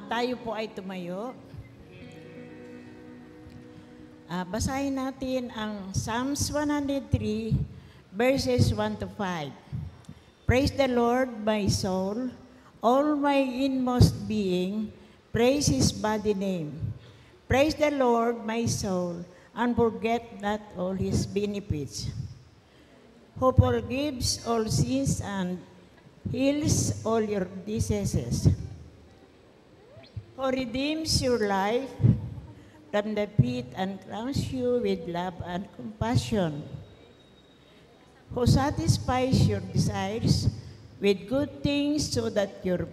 Tayo po ay tumayo. Basahin natin ang Psalms 103, verses 1 to 5. Praise the Lord, my soul, all my inmost being, praise His body name. Praise the Lord, my soul, and forget not all His benefits, who forgives all sins and heals all your diseases, who redeems your life from the pit and crowns you with love and compassion, who satisfies your desires with good things so that your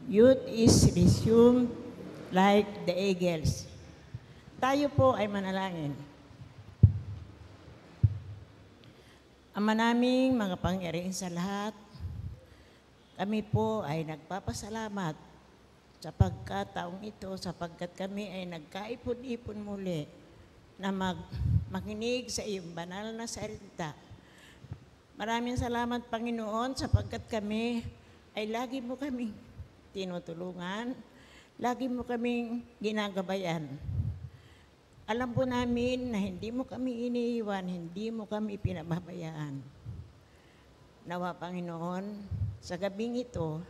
youth is resumed like the eagles. Tayo po ay manalangin. Ama naming mga pangyarihan sa lahat, kami po ay nagpapasalamat sa pagkataong ito, sapagkat kami ay nagkaipon-ipon muli na makinig sa iyong banal na salita. Maraming salamat, Panginoon, sapagkat kami ay lagi mo kaming tinutulungan, lagi mo kaming ginagabayan. Alam po namin na hindi mo kami iniiwan, hindi mo kami pinababayaan. Nawa, Panginoon, sa gabing ito,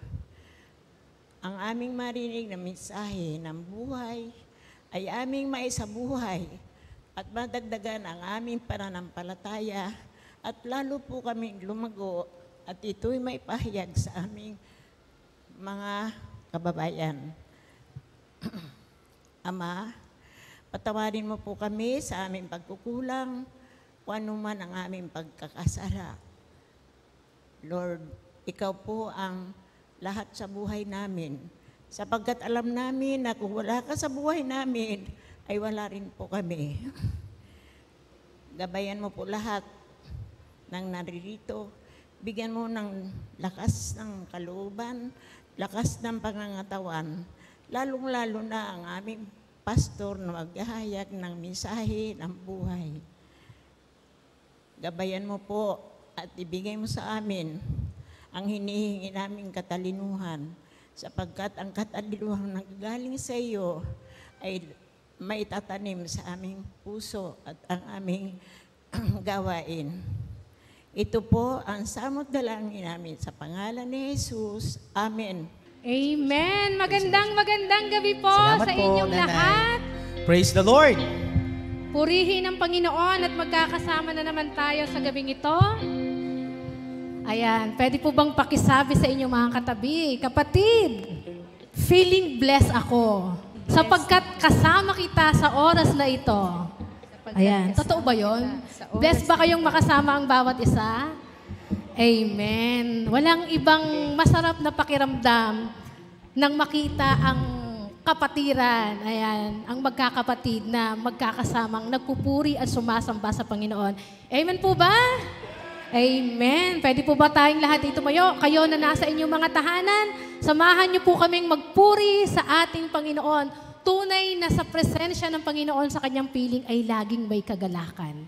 ang aming marinig na mensahe ng buhay ay aming maisabuhay at madagdagan ang aming pananampalataya at lalo po kaming lumago at ito'y may pahayag sa aming mga kababayan. Ama, patawarin mo po kami sa aming pagkukulang kung anuman ang aming pagkakasala. Lord, Ikaw po ang lahat sa buhay namin. Sapagkat alam namin na kung wala ka sa buhay namin, ay wala rin po kami. Gabayan mo po lahat ng naririto. Bigyan mo ng lakas ng kalooban, lakas ng pangangatawan, lalong-lalo na ang aming pastor na maghahayag ng mensahe ng buhay. Gabayan mo po at ibigay mo sa amin ang hinihingi naming katalinuhan, sapagkat ang katalinuhan na galing sa iyo ay maitatanim sa aming puso at ang aming gawain. Ito po ang samot dalangin namin sa pangalan ni Jesus. Amen. Amen. Magandang gabi po Salamat sa po, inyong Nanay. lahat. Praise the Lord! Purihin ang Panginoon at magkakasama na naman tayo sa gabing ito. Ayan, pwede po bang pakisabi sa inyong mga katabi, kapatid, feeling blessed ako sapagkat kasama kita sa oras na ito. Ayan, totoo ba yun? Blessed ba kayong makasama ang bawat isa? Amen. Walang ibang masarap na pakiramdam nang makita ang kapatiran, ayan, ang magkakapatid na magkakasamang nagpupuri at sumasamba sa Panginoon. Amen po ba? Amen. Pwede po ba tayong lahat dito tumayo? Kayo na nasa inyong mga tahanan, samahan niyo po kaming magpuri sa ating Panginoon. Tunay na sa presensya ng Panginoon sa kanyang piling ay laging may kagalakan.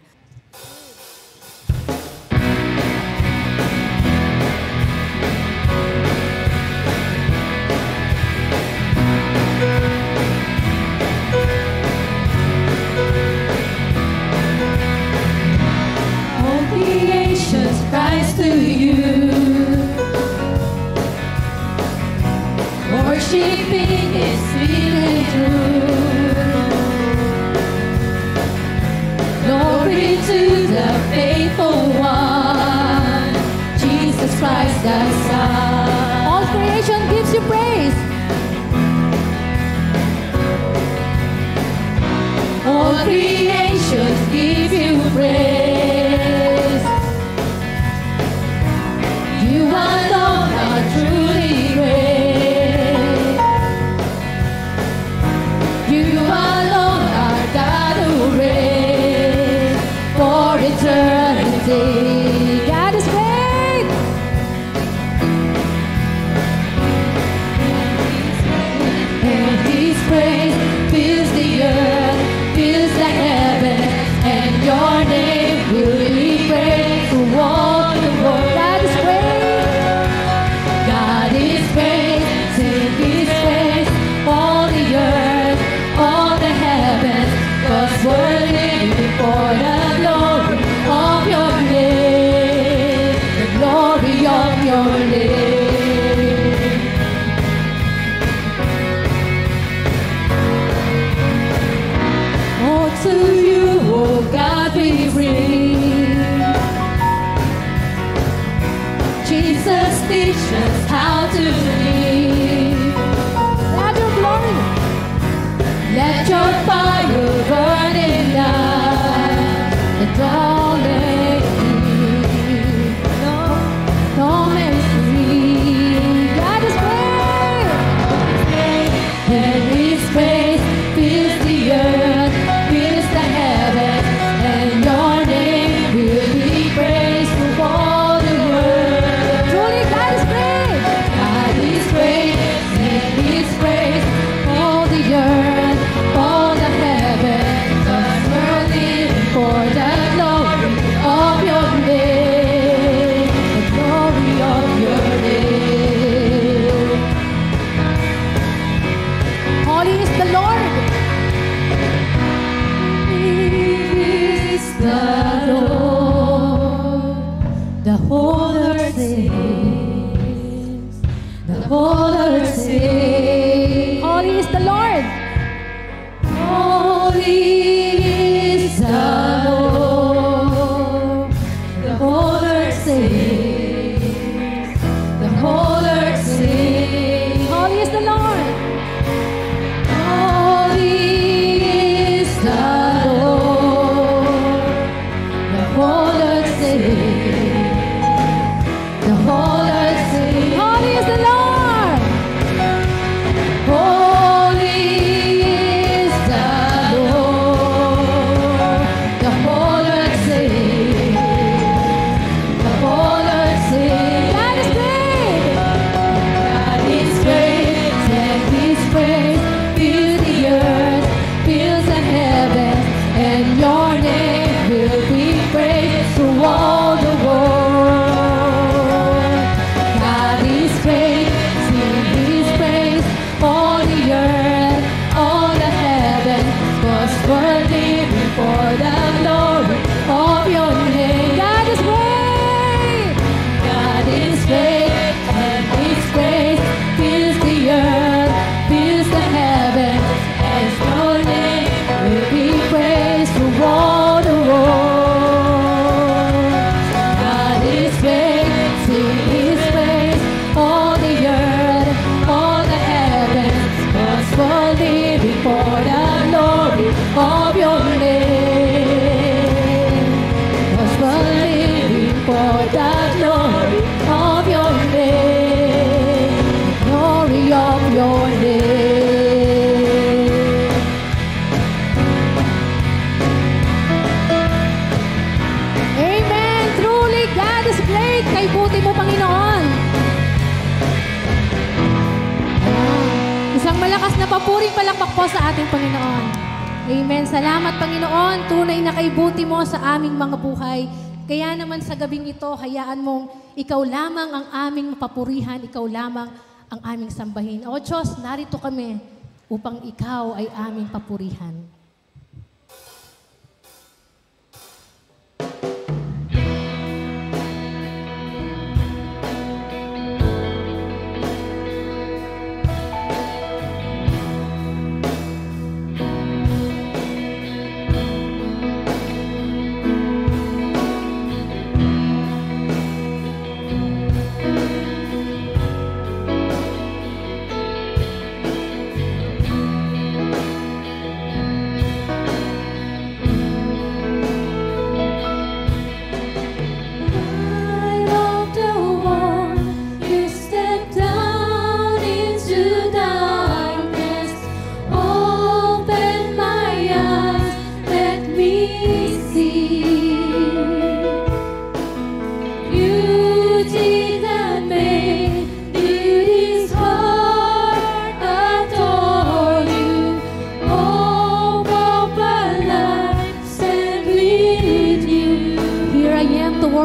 Rise to you, worshiping is feeling true. Glory to the faithful one, Jesus Christ the Son. All creation gives you praise. All creation gives you praise. You alone are truly great. You alone are God who reigns for eternity. God is great. And His praise fills the earth, fills the heavens. your name. Oh, to you, oh God, we bring. Jesus, teach us how to live. Let your glory, let your fire burn in us, and don't let no man's free. God is great, and His praise fills the earth, fills the heavens, and your name will be praised through all the world. Truly, God is great. God is great, and His praise all the earth, all the heavens, are worthy for the glory of your name, the glory of your name. Holy is the Lord. Is the Lord. The whole earth sings. The whole earth sings. Holy is the Lord. Holy is the Lord. The whole earth sings. The whole earth sings. Holy is the Lord. Holy is the Lord. The whole earth sings. The whole earth sings. Holy is the Lord. Holy is the Lord. The whole earth sings. The whole earth sings. God is great. God is great. And His praise fills the earth, fills the heavens, and your name will be praised through all the world. God is great. Sing His praise, all the earth, all the heavens, was worthy before the glory of your name. God is great. God is great, and His praise fills the earth, fills the heavens, and your name will be praised through all the world. God is great, sing His praise, all the earth, all the heavens, was worthy before the glory of your name. Was worthy before the glory of your name, glory of your name. Amen. Truly, God is great. Kay buti mo, Panginoon. Isang malakas na papuring palakpak po sa ating Panginoon. Amen. Salamat, Panginoon. Tunay na kay buti mo sa aming mga buhay. Kaya naman sa gabing ito, hayaan mong ikaw lamang ang aming mapapurihan, ikaw lamang ang aming sambahin. O Diyos, narito kami upang ikaw ay aming papurihan.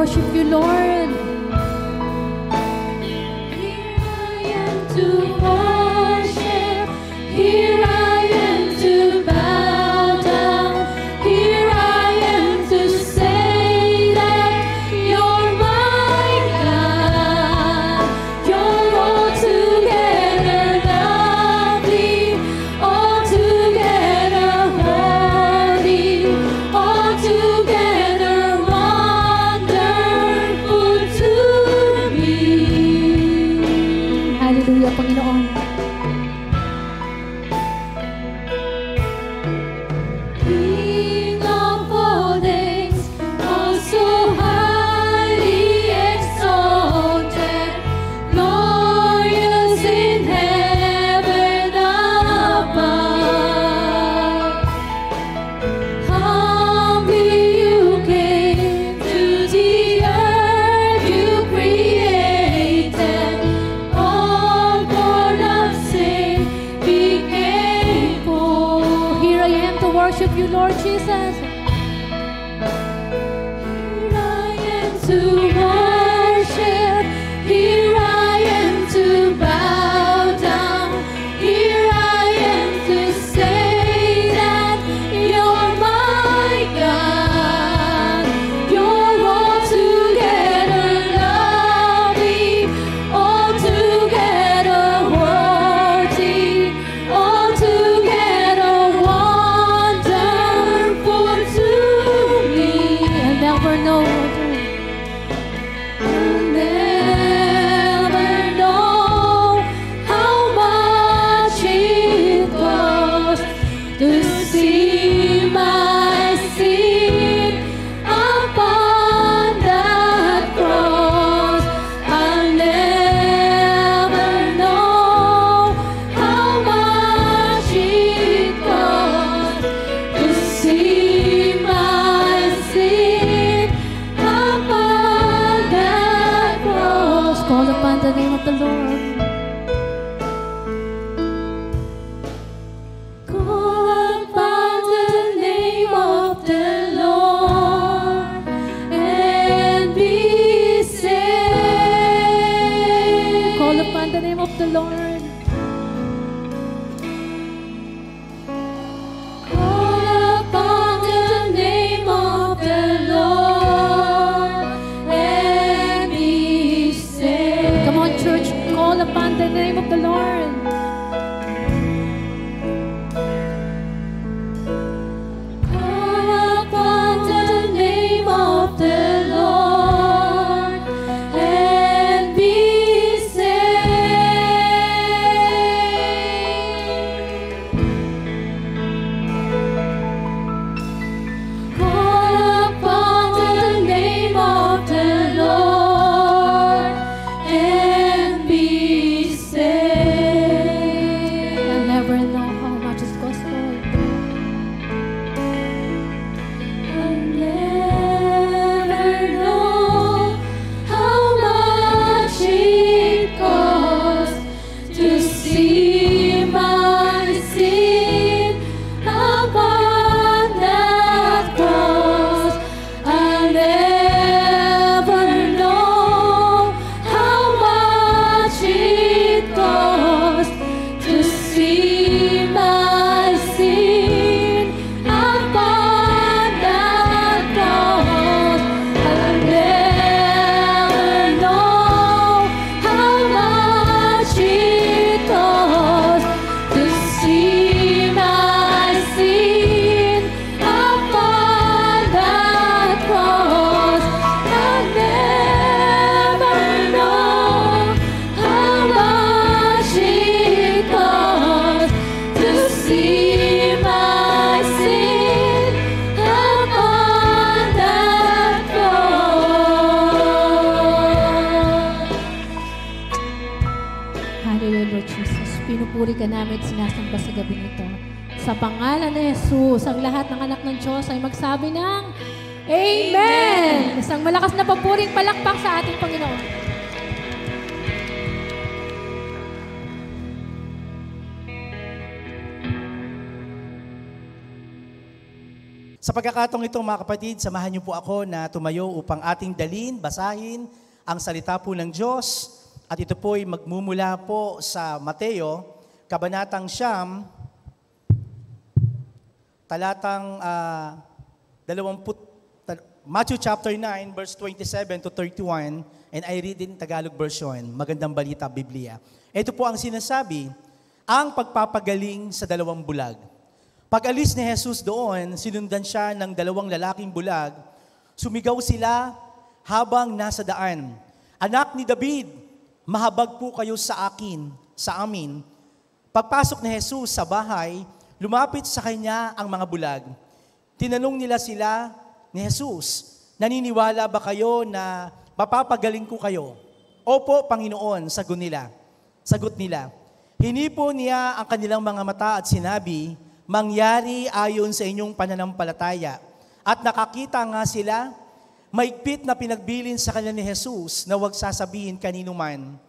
worship you, Lord. Here I am to worship. Here I am to bow down. Here I am to say that you're my God. ng Panginoon. King of all days, also highly exalted, glorious in heaven above. Humbly you came to the earth you created, all born of sin became poor. Here I am to worship you, Lord Jesus. Here I am to worship, here I am to bow down, here I am to say that you're my God. You're altogether lovely, altogether worthy, altogether wonderful to me. I'll never know. You'll never know how much it costs to see my sin upon that cross. I'll never know how much it costs to see my sin upon that cross. Call upon the name of the Lord. Call upon the name of the Lord and be saved. Call upon the name of the Lord. Call upon the name of the Lord and be saved. Come on, church. Call upon the name of the Lord. Call upon the name of the Lord and be saved. Call upon the name of the Lord and be saved. I'll never know how much it costs, Lord. I'll never know how much it costs to see my sin upon that cross. I'll never know how much it costs to see my sin upon that cross. I'll never know how much it costs to see my sin upon that cross. I'll never know how much it costs to see my sin upon that cross. Hallelujah, Lord Jesus. Pinupuri ka namin at sinasamba sa gabi nito. Sa pangalan ni Jesus, ang lahat ng anak ng Diyos ay magsabi ng Amen! Isang malakas na papuring palakpak sa ating Panginoon. Sa pagkakataong ito, mga kapatid, samahan niyo po ako na tumayo upang ating dalin, basahin ang salita po ng Diyos. At ito po ay magmumula po sa Mateo, Kabanatang 9, talatang 20, Matthew chapter 9, verse 27 to 31, and I read in Tagalog version, Magandang Balita, Biblia. Ito po ang sinasabi, ang pagpapagaling sa dalawang bulag. Pag-alis ni Jesus doon, sinundan siya ng dalawang lalaking bulag. Sumigaw sila habang nasa daan. Anak ni David, mahabag po kayo sa amin. Pagpasok ni Jesus sa bahay, lumapit sa kanya ang mga bulag. Tinanong nila sila ni Jesus, naniniwala ba kayo na mapapagaling ko kayo? Opo, Panginoon, sagot nila. Hinipo niya ang kanilang mga mata at sinabi, mangyari ayon sa inyong pananampalataya. At nakakita nga sila, maigpit na pinagbilin sa kanila ni Jesus na huwag sasabihin kanino man.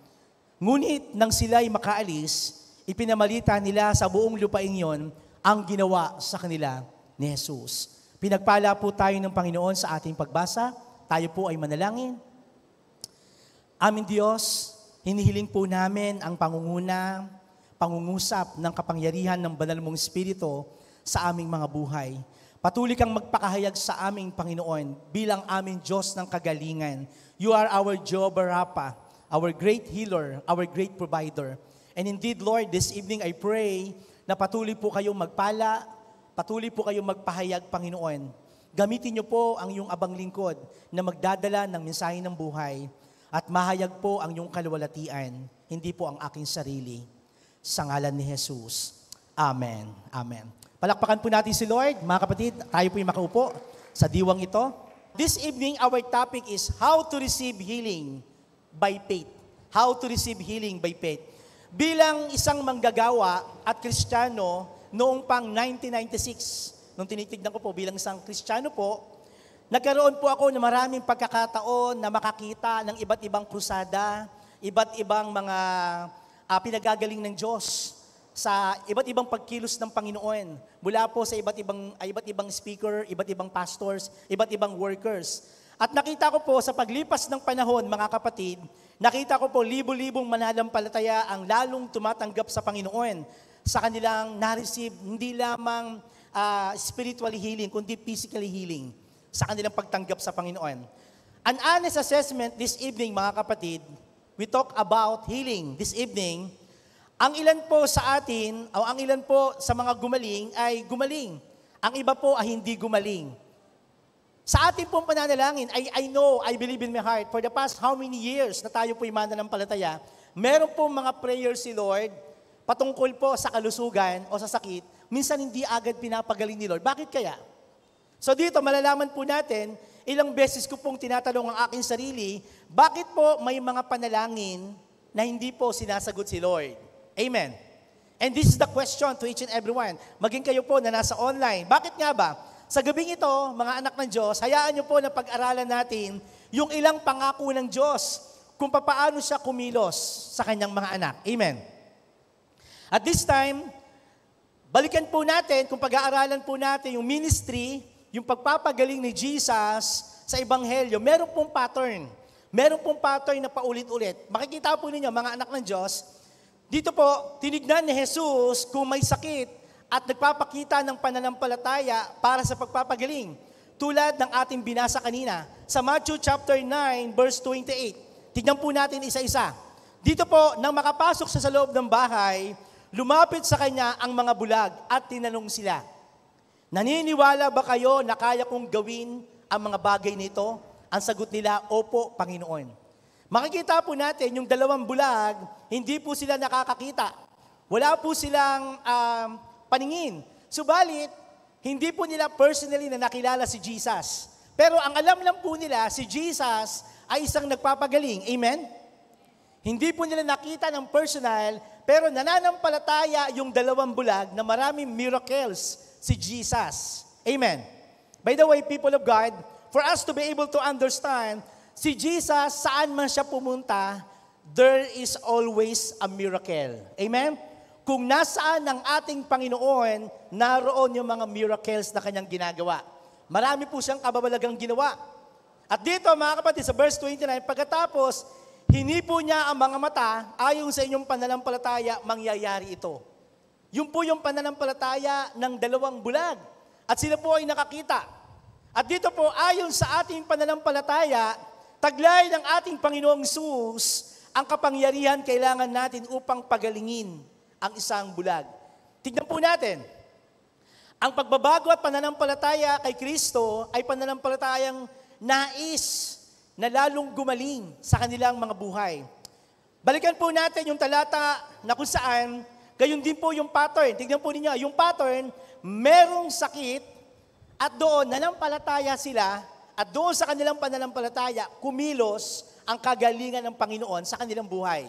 Ngunit nang sila'y makaalis, ipinamalita nila sa buong lupaing yon ang ginawa sa kanila ni Jesus. Pinagpala po tayo ng Panginoon sa ating pagbasa. Tayo po ay manalangin. Aming Diyos, hinihiling po namin ang pangungusap ng kapangyarihan ng banal mong Espiritu sa aming mga buhay. Patuloy kang magpakahayag sa aming Panginoon bilang aming Diyos ng kagalingan. You are our Jehovah Rapha, our great healer, our great provider. And indeed, Lord, this evening I pray na patuloy po kayong magpala, patuloy po kayong magpahayag, Panginoon. Gamitin niyo po ang iyong abang lingkod na magdadala ng mensahe ng buhay at mahayag po ang iyong kaluwalhatian, hindi po ang aking sarili. Sa ngalan ni Jesus. Amen. Amen. Palakpakan po natin si Lord. Mga kapatid, tayo po yung makaupo sa diwang ito. This evening, our topic is how to receive healing by faith. How to receive healing by faith. Bilang isang manggagawa at Kristiyano, noong pang 1996, nung tinitignan ko po bilang isang Kristiyano po, nagkaroon po ako ng maraming pagkakataon na makakita ng iba't ibang krusada, iba't ibang mga pinagagaling ng Diyos sa iba't ibang pagkilos ng Panginoon. Mula po sa iba't ibang speaker, iba't ibang pastors, iba't ibang workers. At nakita ko po sa paglipas ng panahon, mga kapatid, nakita ko po libo-libong mananampalataya ang lalong tumatanggap sa Panginoon sa kanilang na-receive hindi lamang spiritually healing, kundi physically healing sa kanilang pagtanggap sa Panginoon. An honest assessment this evening, mga kapatid, we talk about healing this evening. Ang ilan po sa atin, o ang ilan po sa mga gumaling ay gumaling. Ang iba po ay hindi gumaling. Sa ating pong pananalangin, I know, I believe in my heart, for the past how many years na tayo po mananampalataya, meron po mga prayers si Lord patungkol po sa kalusugan o sa sakit, minsan hindi agad pinapagaling ni Lord. Bakit kaya? So dito, malalaman po natin, ilang beses ko pong tinatanong ang aking sarili, bakit po may mga panalangin na hindi po sinasagot si Lord? Amen. And this is the question to each and everyone. Maging kayo po na nasa online. Bakit nga ba? Sa gabing ito, mga anak ng Diyos, hayaan niyo po na pag-aralan natin yung ilang pangako ng Diyos kung paano siya kumilos sa kanyang mga anak. Amen. At this time, balikan po natin, kung pag-aaralan po natin yung ministry, yung pagpapagaling ni Jesus sa Ebanghelyo, meron pong pattern. Meron pong pattern na paulit-ulit. Makikita po ninyo, mga anak ng Diyos, dito po, tinignan ni Jesus kung may sakit at nagpapakita ng pananampalataya para sa pagpapagaling. Tulad ng ating binasa kanina sa Matthew chapter 9 verse 28. Tignan po natin isa-isa. Dito po, nang makapasok siya sa loob ng bahay, lumapit sa kanya ang mga bulag at tinanong sila, naniniwala ba kayo na kaya kong gawin ang mga bagay nito? Ang sagot nila, opo, Panginoon. Makikita po natin yung dalawang bulag, hindi po sila nakakakita. Wala po silang paningin. Subalit, hindi po nila personally na nakilala si Jesus. Pero ang alam lang po nila, si Jesus ay isang nagpapagaling. Amen? Hindi po nila nakita ng personal, pero nananampalataya yung dalawang bulag na maraming miracles si Jesus. Amen? By the way, people of God, for us to be able to understand, si Jesus, saan man siya pumunta, there is always a miracle. Amen? Kung nasaan ang ating Panginoon, naroon yung mga miracles na kanyang ginagawa. Marami po siyang kababalagang ginawa. At dito, mga kapatid, sa verse 29, pagkatapos, hinipo niya ang mga mata, ayon sa inyong pananampalataya, mangyayari ito. Yun po yung pananampalataya ng dalawang bulag. At sila po ay nakakita. At dito po, ayon sa ating pananampalataya, taglay ng ating Panginoong Jesus, ang kapangyarihan kailangan natin upang pagalingin ang isang bulag. Tignan po natin. Ang pagbabago at pananampalataya kay Kristo ay pananampalatayang nais na lalong gumaling sa kanilang mga buhay. Balikan po natin yung talata na kung saan, gayon din po yung pattern. Tignan po ninyo, yung pattern, merong sakit at doon nanampalataya sila at doon sa kanilang pananampalataya, kumilos ang kagalingan ng Panginoon sa kanilang buhay.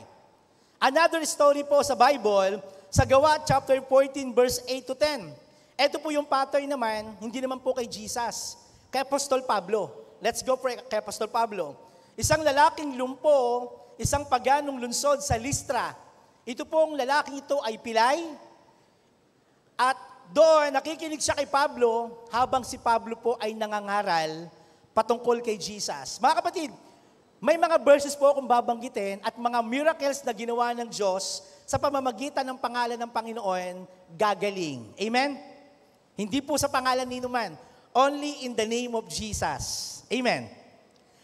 Another story po sa Bible, sa Gawa chapter 14 verse 8 to 10. Ito po yung pattern naman, hindi naman po kay Jesus, kay Apostol Pablo. Let's go kay Apostol Pablo. Isang lalaking lumpo, isang paganong lunsod sa Listra. Ito pong lalaking ito ay pilay. At doon, nakikinig siya kay Pablo habang si Pablo po ay nangangaral patungkol kay Jesus. Mga kapatid, may mga verses po akong babanggitin at mga miracles na ginawa ng Diyos sa pamamagitan ng pangalan ng Panginoon, gagaling. Amen? Hindi po sa pangalan ni Numan. Only in the name of Jesus. Amen?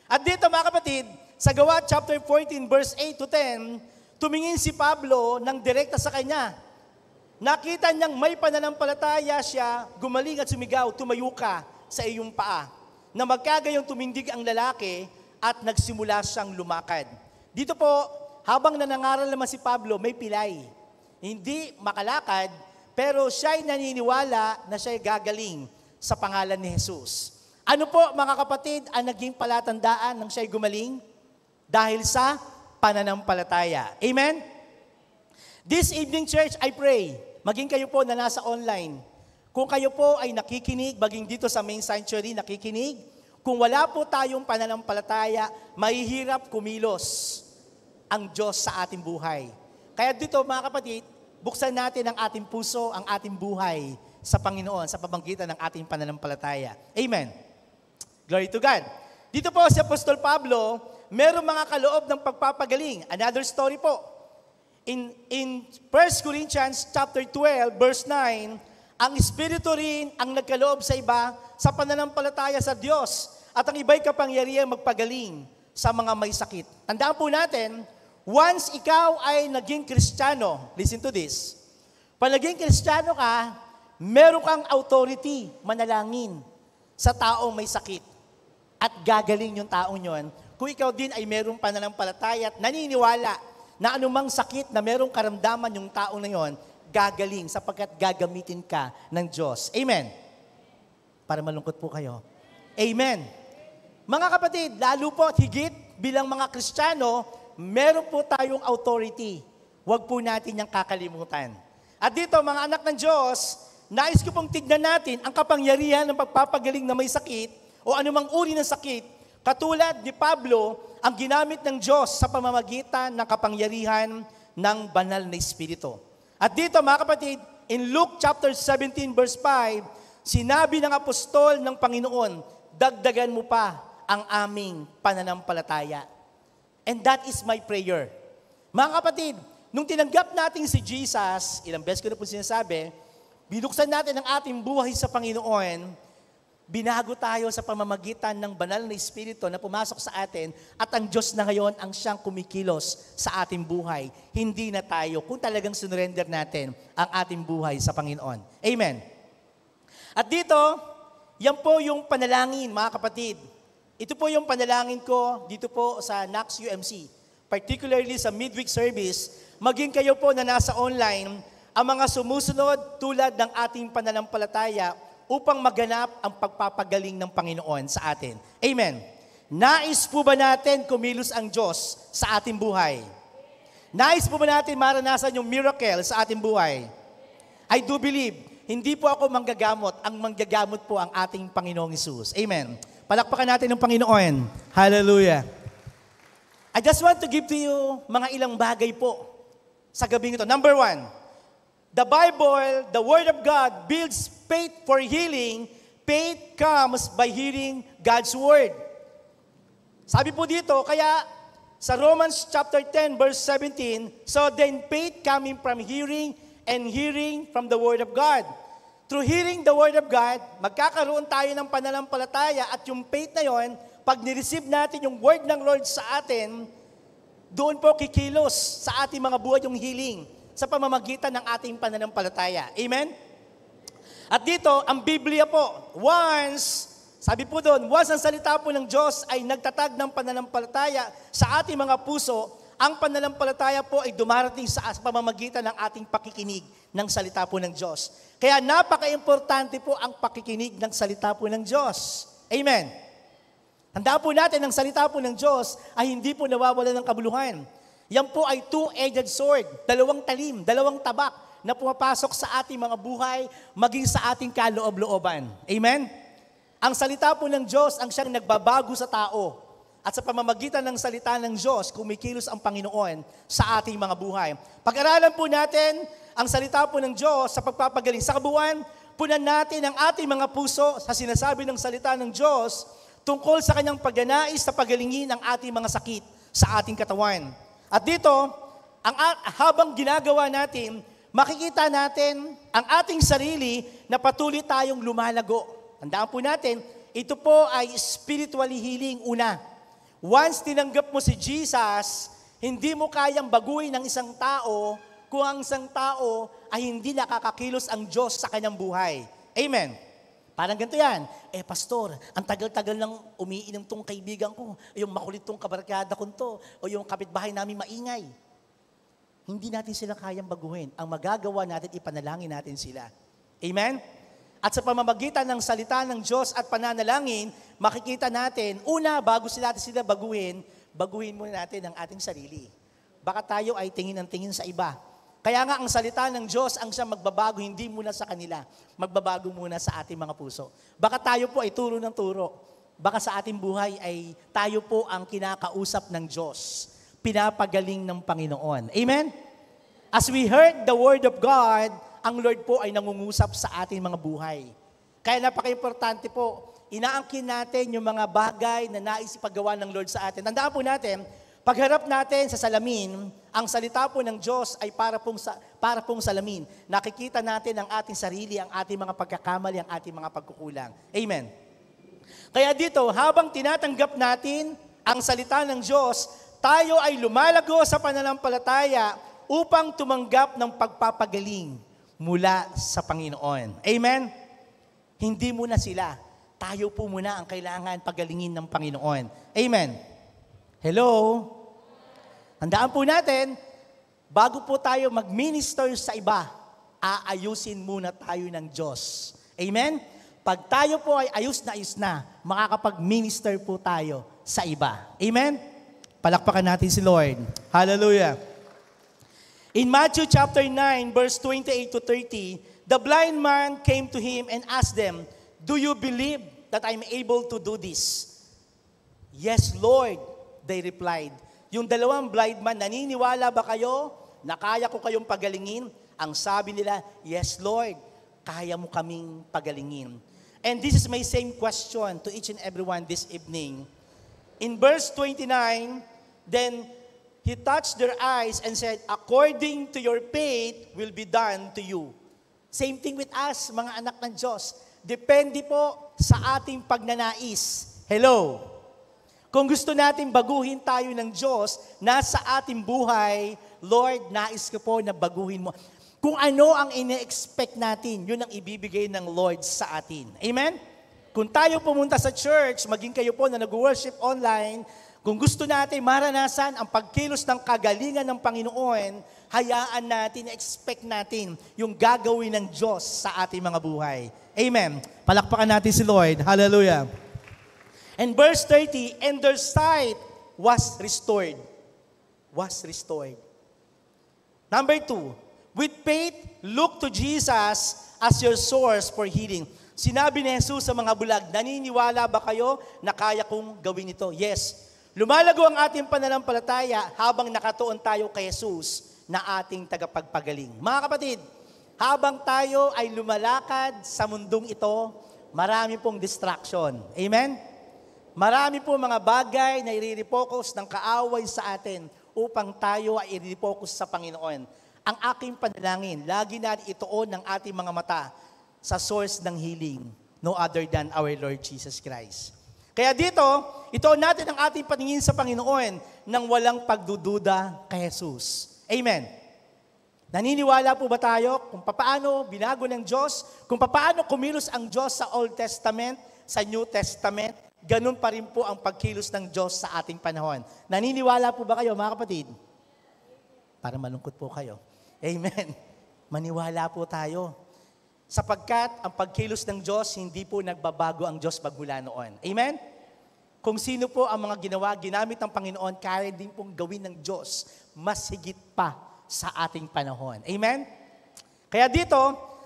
At dito mga kapatid, sa Gawa chapter 14 verse 8 to 10, tumingin si Pablo ng direkta sa kanya. Nakita niyang may pananampalataya siya, gumaling at sumigaw, tumayo ka sa iyong paa. Na magkagayong tumindig ang lalaki at nagsimula siyang lumakad. Dito po, habang nanangaral naman si Pablo, may pilay. Hindi makalakad, pero siya'y naniniwala na siya'y gagaling sa pangalan ni Jesus. Ano po mga kapatid ang naging palatandaan ng siya'y gumaling? Dahil sa pananampalataya. Amen? This evening, church, I pray, maging kayo po na nasa online, kung kayo po ay nakikinig, maging dito sa main sanctuary nakikinig, kung wala po tayong pananampalataya, mahihirap kumilos ang Diyos sa ating buhay. Kaya dito mga kapatid, buksan natin ang ating puso, ang ating buhay sa Panginoon, sa pamamagitan ng ating pananampalataya. Amen. Glory to God. Dito po si Apostol Pablo, merong mga kaloob ng pagpapagaling. Another story po. In 1 Corinthians chapter 12, verse 9, ang Espiritu rin ang nagkaloob sa iba sa pananampalataya sa Diyos at ang iba'y kapangyarihan magpagaling sa mga may sakit. Tandaan po natin, once ikaw ay naging Kristiyano, listen to this, pag naging Kristiyano ka, meron kang authority, manalangin sa taong may sakit at gagaling yung taong yon. Kung ikaw din ay merong pananampalataya at naniniwala na anumang sakit na merong karamdaman yung taong na yon, gagaling sapagkat gagamitin ka ng Diyos. Amen. Para malungkot po kayo. Amen. Mga kapatid, lalo po at higit bilang mga Kristiyano, meron po tayong authority. Huwag po natin yung kakalimutan. At dito, mga anak ng Diyos, nais ko pong tignan natin ang kapangyarihan ng pagpapagaling na may sakit o anumang uri ng sakit, katulad ni Pablo, ang ginamit ng Diyos sa pamamagitan ng kapangyarihan ng banal na Espiritu. At dito mga kapatid, in Luke chapter 17 verse 5, sinabi ng apostol ng Panginoon, dagdagan mo pa ang aming pananampalataya. And that is my prayer. Mga kapatid, nung tinanggap natin si Jesus, ilang beses ko na po sinasabi, binuksan natin ang ating buhay sa Panginoon, binago tayo sa pamamagitan ng banal na Espiritu na pumasok sa atin at ang Diyos na ngayon ang siyang kumikilos sa ating buhay. Hindi na tayo kung talagang sinurrender natin ang ating buhay sa Panginoon. Amen. At dito, yan po yung panalangin, mga kapatid. Ito po yung panalangin ko dito po sa Knox UMC. Particularly sa midweek service, maging kayo po na nasa online, ang mga sumusunod tulad ng ating pananampalataya upang maganap ang pagpapagaling ng Panginoon sa atin. Amen. Nais po ba natin kumilos ang Diyos sa ating buhay? Nais po ba natin maranasan yung miracle sa ating buhay? I do believe, hindi po ako manggagamot. Ang manggagamot po ang ating Panginoong Hesus. Amen. Palakpakan natin ng Panginoon. Hallelujah. I just want to give to you mga ilang bagay po sa gabing ito. Number 1, the Bible, the Word of God, builds faith for healing. Faith comes by hearing God's Word. Sabi po dito, kaya sa Romans chapter 10, verse 17, so then faith coming from hearing and hearing from the Word of God. Through hearing the Word of God, magkakaroon tayo ng pananampalataya at yung faith na yon, pag nireceive natin yung Word ng Lord sa atin, doon po kikilos sa ating mga buhay yung healing sa pamamagitan ng ating pananampalataya. Amen? At dito, ang Biblia po, sabi po doon, once ang salita po ng Diyos ay nagtatag ng pananampalataya sa ating mga puso, Ang pananampalataya po ay dumarating sa pamamagitan ng ating pakikinig ng salita po ng Diyos. Kaya napaka-importante po ang pakikinig ng salita po ng Diyos. Amen. Tandaan po natin, ang salita po ng Diyos ay hindi po nawawala ng kabuluhan. Yan po ay two-edged sword, dalawang talim, dalawang tabak na pumapasok sa ating mga buhay, maging sa ating kaloob-looban. Amen? Ang salita po ng Diyos ang siyang nagbabago sa tao. At sa pamamagitan ng salita ng Diyos, kumikilos ang Panginoon sa ating mga buhay. Pag-aralan po natin ang salita po ng Diyos sa pagpapagaling. Sa kabuuan, punan natin ang ating mga puso sa sinasabi ng salita ng Diyos tungkol sa kanyang pagganais na pagalingin ang ating mga sakit sa ating katawan. At dito, habang ginagawa natin, makikita natin ang ating sarili na patuloy tayong lumalago. Tandaan po natin, ito po ay spiritually healing una. Once tinanggap mo si Jesus, hindi mo kayang baguhin ng isang tao kung ang isang tao ay hindi nakakakilos ang Diyos sa kanyang buhay. Amen. Parang ganito yan. Pastor, ang tagal-tagal nang umiinom tong kaibigan ko, yung makulit tong kabarkada ko to, o yung kapitbahay namin maingay. Hindi natin sila kayang baguhin. Ang magagawa natin, ipanalangin natin sila. Amen? At sa pamamagitan ng salita ng Diyos at pananalangin, makikita natin, una, bago sila baguhin muna natin ang ating sarili. Baka tayo ay tingin ng tingin sa iba. Kaya nga ang salita ng Diyos ang siyang magbabago, hindi muna sa kanila, magbabago muna sa ating mga puso. Baka tayo po ay turo ng turo. Baka sa ating buhay ay tayo po ang kinakausap ng Diyos, pinapagaling ng Panginoon. Amen? As we heard the Word of God, ang Lord po ay nangungusap sa ating mga buhay. Kaya napaka-importante po, inaangkin natin yung mga bagay na nais ipagawa ng Lord sa atin. Tandaan po natin, pagharap natin sa salamin, ang salita po ng Diyos ay para pong salamin. Nakikita natin ang ating sarili, ang ating mga pagkakamali, ang ating mga pagkukulang. Amen. Kaya dito, habang tinatanggap natin ang salita ng Diyos, tayo ay lumalago sa pananampalataya upang tumanggap ng pagpapagaling mula sa Panginoon. Amen? Hindi muna sila. Tayo po muna ang kailangan pagalingin ng Panginoon. Amen? Hello? Handaan po natin, bago po tayo mag-minister sa iba, aayusin muna tayo ng Diyos. Amen? Pag tayo po ay ayos na, makakapag-minister po tayo sa iba. Amen? Palakpakan natin si Lord. Hallelujah. In Matthew chapter 9, verse 28 to 30, the blind man came to him and asked them, "Do you believe that I'm able to do this?" "Yes, Lord," they replied. Yung dalawang blind man, naniniwala ba kayo na kaya ko kayong pagalingin? Ang sabi nila, "Yes, Lord, kaya mo kaming pagalingin." And this is my same question to each and everyone this evening. In verse 29, then He touched their eyes and said, "According to your faith will be done to you." Same thing with us, mga anak ng Diyos. Depende po sa ating pagnanais. Hello? Kung gusto natin baguhin tayo ng Diyos, nasa ating buhay, Lord, nais ko po na baguhin mo. Kung ano ang ine-expect natin, yun ang ibibigay ng Lord sa atin. Amen? Kung tayo pumunta sa church, maging kayo po na nag-worship online, kung gusto natin maranasan ang pagkilos ng kagalingan ng Panginoon, hayaan natin, expect natin yung gagawin ng Diyos sa ating mga buhay. Amen. Palakpakan natin si Lord. Hallelujah. And verse 30, and their sight was restored. Was restored. Number 2, with faith, look to Jesus as your source for healing. Sinabi ni Jesus sa mga bulag, naniniwala ba kayo na kaya kong gawin ito? Yes. Lumalago ang ating pananampalataya habang nakatuon tayo kay Jesus na ating tagapagpagaling. Mga kapatid, habang tayo ay lumalakad sa mundong ito, marami pong distraction. Amen? Marami po mga bagay na i-refocus ng kaaway sa atin upang tayo ay i-refocus sa Panginoon. Ang aking panalangin, lagi na ituon ng ating mga mata sa source ng healing, no other than our Lord Jesus Christ. Kaya dito, ito natin ang ating paningin sa Panginoon nang walang pagdududa kay Jesus. Amen. Naniniwala po ba tayo kung paano binago ng Diyos, kung paano kumilos ang Diyos sa Old Testament, sa New Testament, ganun pa rin po ang pagkilos ng Diyos sa ating panahon. Naniniwala po ba kayo, mga kapatid? para malungkot po kayo. Amen. Maniwala po tayo. Sapagkat ang pagkilos ng Diyos, hindi po nagbabago ang Diyos magmula noon. Amen? Kung sino po ang mga ginamit ng Panginoon, kaya din pong gawin ng Diyos mas higit pa sa ating panahon. Amen? Kaya dito,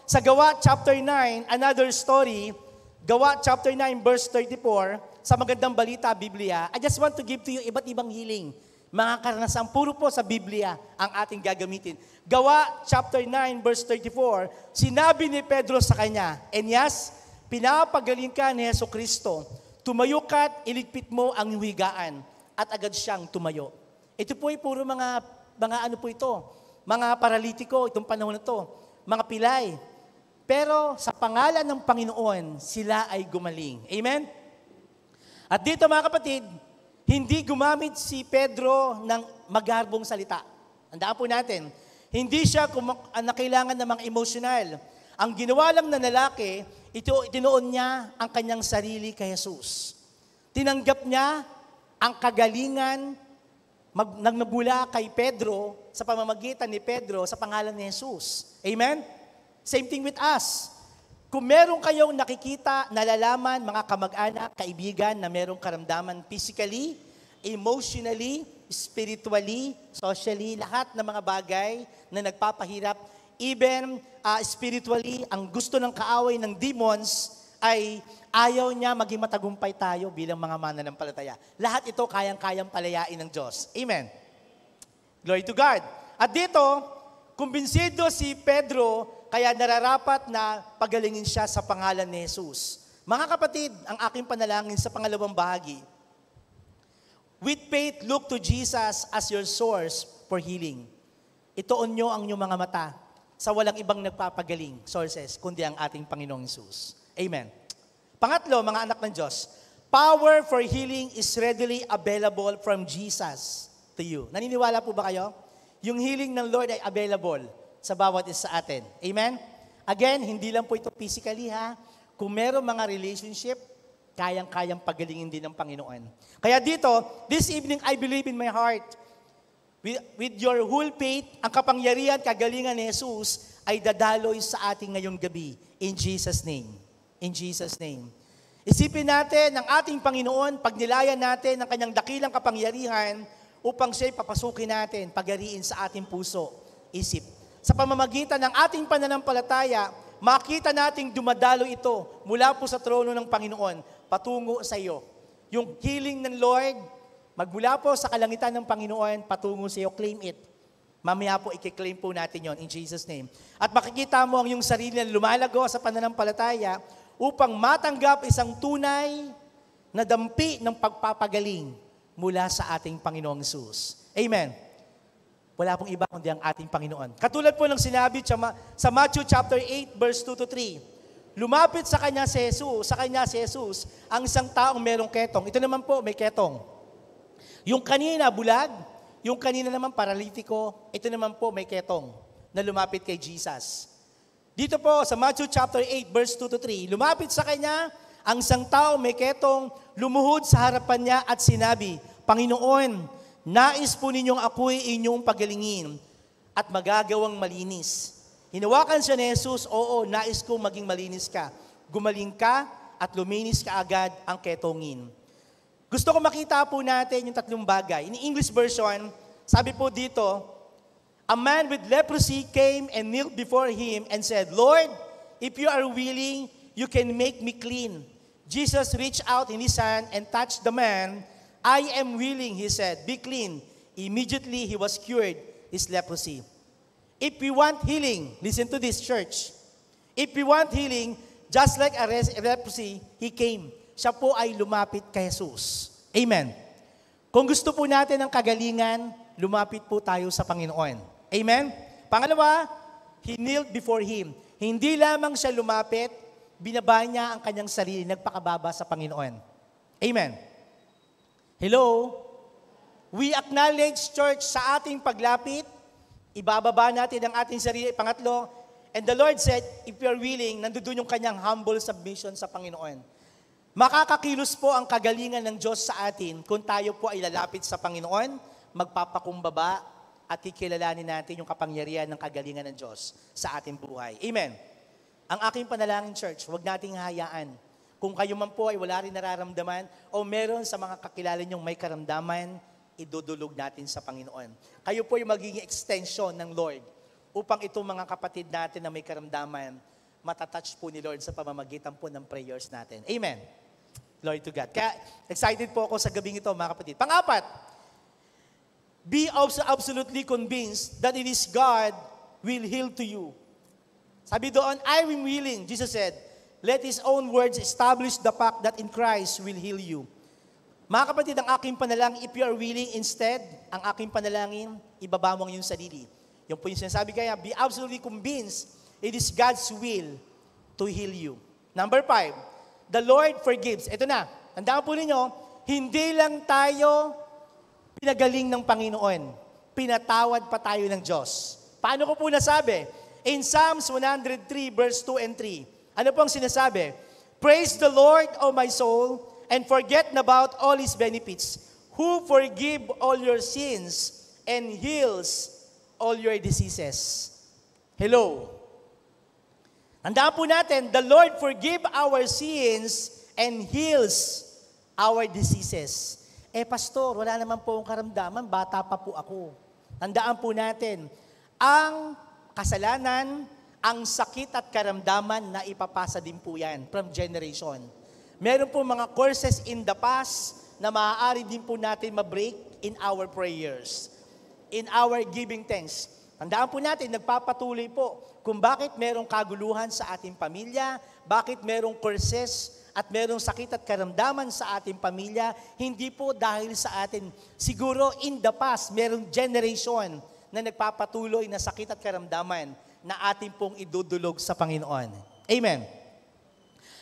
sa Gawa chapter 9, another story, Gawa chapter 9 verse 34, sa magandang balita, Biblia, I just want to give to you iba't ibang healing. Mga karanasan, puro po sa Biblia ang ating gagamitin. Gawa chapter 9 verse 34, sinabi ni Pedro sa kanya, Enyas, pinapagaling ka ni Jesucristo, tumayo ka't iligpit mo ang higaan, at agad siyang tumayo. Ito po ay puro mga ano po ito, mga paralitiko itong panahon na ito, mga pilay. Pero sa pangalan ng Panginoon, sila ay gumaling. Amen? At dito mga kapatid, hindi gumamit si Pedro ng magarbong salita. Tandaan po natin, hindi siya kailangan ng mga emosyonal. Ang ginawa lang na lalaki, itinoon niya ang kanyang sarili kay Jesus. Tinanggap niya ang kagalingan nagmula kay Pedro sa pamamagitan ni Pedro sa pangalan ni Jesus. Amen? Same thing with us. Kung meron kayong nakikita, nalalaman, mga kamag-anak, kaibigan na merong karamdaman physically, emotionally, spiritually, socially, lahat ng mga bagay na nagpapahirap, even spiritually, ang gusto ng kaaway ng demons ay ayaw niya maging matagumpay tayo bilang mga mananampalataya. Lahat ito kayang-kayang palayain ng Diyos. Amen. Glory to God. At dito, kumbinsido si Pedro, kaya nararapat na pagalingin siya sa pangalan ni Jesus. Mga kapatid, ang aking panalangin sa pangalawang bahagi, with faith, look to Jesus as your source for healing. Ituon nyo ang inyong mga mata sa walang ibang nagpapagaling sources, kundi ang ating Panginoong Jesus. Amen. Pangatlo, mga anak ng Diyos, power for healing is readily available from Jesus to you. Naniniwala po ba kayo? Yung healing ng Lord ay available sa bawat isa sa atin. Amen? Again, hindi lang po ito physically ha. Kung meron mga relationship, kayang-kayang pagalingin din ng Panginoon. Kaya dito, this evening, I believe in my heart, with your whole faith, ang kapangyarihan, kagalingan ni Jesus ay dadaloy sa ating ngayong gabi. In Jesus' name. In Jesus' name. Isipin natin ang ating Panginoon, pag nilayan natin ang kanyang dakilang kapangyarihan upang siya'y papasukin natin, pagariin sa ating puso, isip. Sa pamamagitan ng ating pananampalataya, makita nating dumadalo ito mula po sa trono ng Panginoon patungo sa iyo. Yung healing ng Lord, magmula po sa kalangitan ng Panginoon patungo sa iyo, claim it. Mamaya po i-claim po natin yon in Jesus' name. At makikita mo ang iyong sarili na lumalago sa pananampalataya upang matanggap isang tunay na dampi ng pagpapagaling mula sa ating Panginoong Jesus. Amen. Wala pong iba kundi ang ating Panginoon. Katulad po ng sinabi sa Matthew chapter 8 verse 2 to 3. Lumapit sa kanya si Jesus, ang isang taong merong ketong. Ito naman po may ketong. Yung kanina bulag, yung kanina naman paralitiko, ito naman po may ketong na lumapit kay Jesus. Dito po sa Matthew chapter 8 verse 2 to 3, lumapit sa kanya ang isang taong may ketong, lumuhod sa harapan niya at sinabi, Panginoon, nais po ninyong ako'y inyong pagalingin at magagawang malinis. Hinawakan siya ni Jesus, oo, nais kong maging malinis ka. Gumaling ka at luminis ka agad ang ketongin. Gusto ko makita po natin yung tatlong bagay. In English version, sabi po dito, a man with leprosy came and knelt before him and said, Lord, if you are willing, you can make me clean. Jesus reached out in his hand and touched the man. I am willing, he said, be clean. Immediately he was cured his leprosy. If we want healing, listen to this church. If we want healing, just like a leprosy, he came. Siya po ay lumapit kay Jesus. Amen. Kung gusto po natin ng kagalingan, lumapit po tayo sa Panginoon. Amen. Pangalawa, he knelt before him. Hindi lamang siya lumapit, binaba niya ang kanyang sarili, nagpakababa sa Panginoon. Amen. Hello? We acknowledge, church, sa ating paglapit, ibababa natin ang ating sarili. Pangatlo, and the Lord said, if you are willing, nandoon yung kanyang humble submission sa Panginoon. Makakakilos po ang kagalingan ng Diyos sa atin kung tayo po ay lalapit sa Panginoon, magpapakumbaba, at kikilalanin natin yung kapangyarihan ng kagalingan ng Diyos sa ating buhay. Amen. Ang aking panalangin, church, huwag nating hayaan. Kung kayo man po ay wala rin nararamdaman o meron sa mga kakilala nyong may karamdaman, idudulog natin sa Panginoon. Kayo po ay magiging extension ng Lord upang itong mga kapatid natin na may karamdaman, matatouch po ni Lord sa pamamagitan po ng prayers natin. Amen. Glory to God. Kaya excited po ako sa gabing ito, mga kapatid. Pang-apat, be absolutely convinced that it is God will heal to you. Sabi doon, I am willing, Jesus said, let His own words establish the fact that in Christ will heal you. Mga kapatid, ang aking panalangin, if you are willing, instead, ang aking panalangin, ibaba mo ang iyong sarili. Yung po yung sinasabi kaya, be absolutely convinced it is God's will to heal you. Number 5, the Lord forgives. Ito na, tandaan po ninyo, hindi lang tayo pinagaling ng Panginoon, pinatawad pa tayo ng Diyos. Paano ko po nasabi? In Psalms 103 verse 2 and 3, ano po ang sinasabi? Praise the Lord, O my soul, and forget not about all His benefits, who forgive all your sins and heals all your diseases. Hello. Tandaan po natin, the Lord forgive our sins and heals our diseases. Pastor, wala naman po akong karamdaman, bata pa po ako. Tandaan po natin, ang kasalanan, ang sakit at karamdaman na ipapasa din po yan from generation. Meron po mga curses in the past na maaari din po natin ma-break in our prayers, in our giving thanks. Tandaan po natin, nagpapatuloy po kung bakit merong kaguluhan sa ating pamilya, bakit merong curses at merong sakit at karamdaman sa ating pamilya, hindi po dahil sa atin. Siguro in the past, merong generation na nagpapatuloy na sakit at karamdaman na ating pong idudulog sa Panginoon. Amen.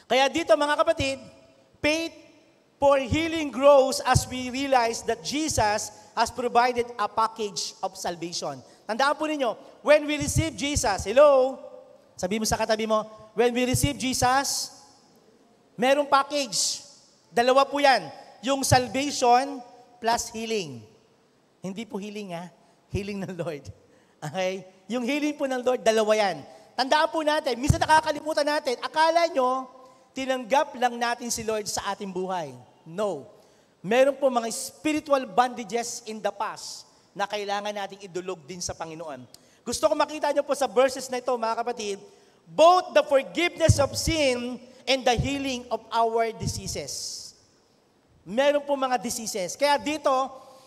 Kaya dito mga kapatid, faith for healing grows as we realize that Jesus has provided a package of salvation. Tandaan po ninyo, when we receive Jesus, hello, sabi mo sa katabi mo, when we receive Jesus, merong package. Dalawa po yan, yung salvation plus healing. Hindi po healing healing ng Lord. Okay? Yung healing po ng Lord, dalawa yan. Tandaan po natin, minsan nakakalimutan natin, akala nyo, tinanggap lang natin si Lord sa ating buhay. No. Meron po mga spiritual bondages in the past na kailangan nating idulog din sa Panginoon. Gusto ko makita nyo po sa verses na ito, mga kapatid, both the forgiveness of sin and the healing of our diseases. Meron po mga diseases. Kaya dito,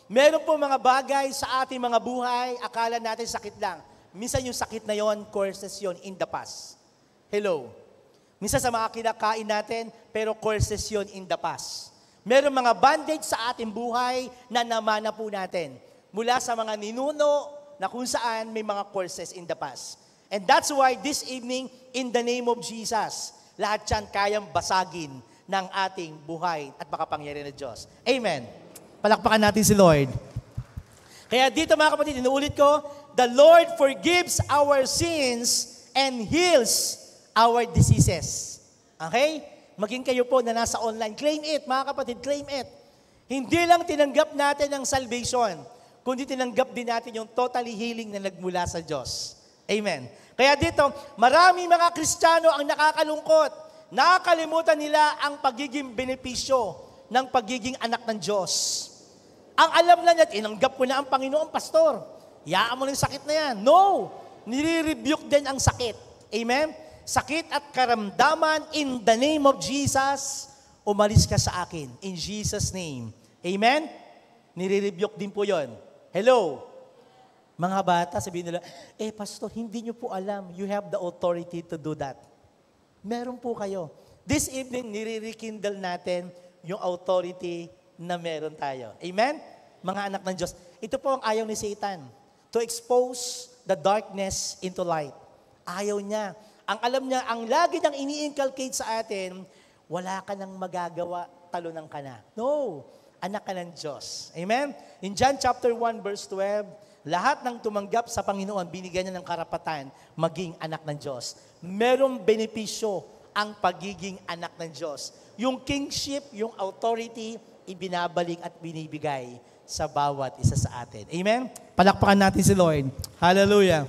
meron po mga bagay sa ating mga buhay, akala natin sakit lang. Minsan yung sakit na yon, curses yon in the past. Hello. Minsan sa mga kinakain natin, pero curses yon in the past. Meron mga bondage sa ating buhay na namana po natin. Mula sa mga ninuno na kung saan may mga curses in the past. And that's why this evening, in the name of Jesus, lahat yan kayang basagin ng ating buhay at makapangyarihan ng Diyos. Amen. Palakpakan natin si Lord. Kaya dito mga kapatid, inuulit ko, the Lord forgives our sins and heals our diseases. Okay? Maging kayo po na nasa online, claim it, mga kapatid, claim it. Hindi lang tinanggap natin ang salvation, kundi tinanggap din natin yung totally healing na nagmula sa Diyos. Amen. Kaya dito, marami mga Kristiyano ang nakakalungkot. Nakakalimutan nila ang pagiging benepisyo ng pagiging anak ng Diyos. Ang alam na niya, tinanggap ko na ang Panginoon, pastor. Yaan mo na yung sakit na yan. No! Nire-rebuke din ang sakit. Amen? Sakit at karamdaman in the name of Jesus, umalis ka sa akin. In Jesus' name. Amen? Nire-rebuke din po yon. Hello? Mga bata, sabihin nila, pastor, hindi nyo po alam. You have the authority to do that. Meron po kayo. This evening, nire-rekindle natin yung authority na meron tayo. Amen? Mga anak ng Diyos. Ito po ang ayaw ni Satan. To expose the darkness into light. Ayaw niya. Ang alam niya, ang lagi niyang ini-inculcate sa atin, wala ka nang magagawa, talunan ka na. No. Anak ka ng Diyos. Amen? In John chapter 1 verse 12, lahat ng tumanggap sa Panginoon, binigyan niya ng karapatan maging anak ng Diyos. Merong benepisyo ang pagiging anak ng Diyos. Yung kingship, yung authority, ibinabalik at binibigay sa bawat isa sa atin. Amen? Palakpakan natin si Lord. Hallelujah.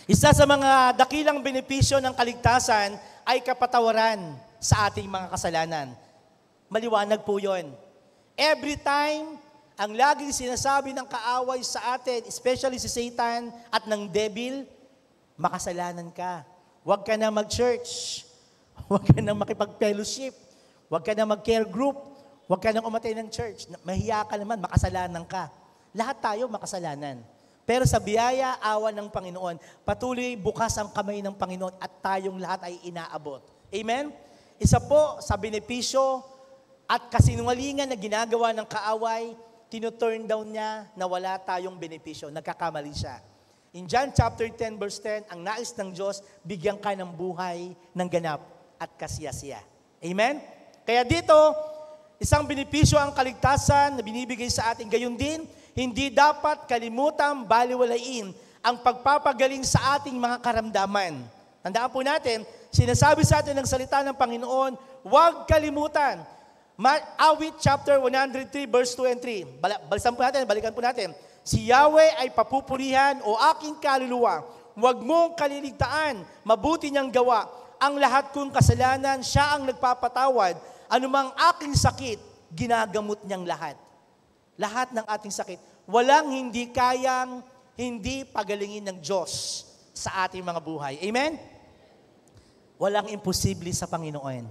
Isa sa mga dakilang benepisyo ng kaligtasan ay kapatawaran sa ating mga kasalanan. Maliwanag po yun. Every time, ang laging sinasabi ng kaaway sa atin, especially si Satan at ng devil, makasalanan ka. Huwag ka na mag-church. Huwag ka na makipag-fellowship. Huwag ka na mag-care group. Huwag ka na umatay ng church. Mahiya ka naman, makasalanan ka. Lahat tayo makasalanan. Pero sa biyaya, awa ng Panginoon, patuloy bukas ang kamay ng Panginoon at tayong lahat ay inaabot. Amen? Isa po sa benepisyo at kasinungalingan na ginagawa ng kaaway, tinuturn down niya na wala tayong benepisyo. Nagkakamali siya. In John chapter 10 verse 10, ang nais ng Diyos, bigyan ka ng buhay ng ganap at kasiyasiya. Amen? Kaya dito, isang benepisyo ang kaligtasan na binibigay sa atin. Gayon din, hindi dapat kalimutan, baliwalain ang pagpapagaling sa ating mga karamdaman. Tandaan po natin, sinasabi sa atin ng salita ng Panginoon, huwag kalimutan. Awit chapter 103 verse 2 and 3. Balikan po natin. Si Yahweh ay papupurihan o aking kaluluwa. Huwag mong kaliligtaan, mabuti niyang gawa. Ang lahat kong kasalanan, siya ang nagpapatawad. Anumang aking sakit, ginagamot niyang lahat. Lahat ng ating sakit. Walang hindi kayang hindi pagalingin ng Diyos sa ating mga buhay. Amen? Walang imposible sa Panginoon.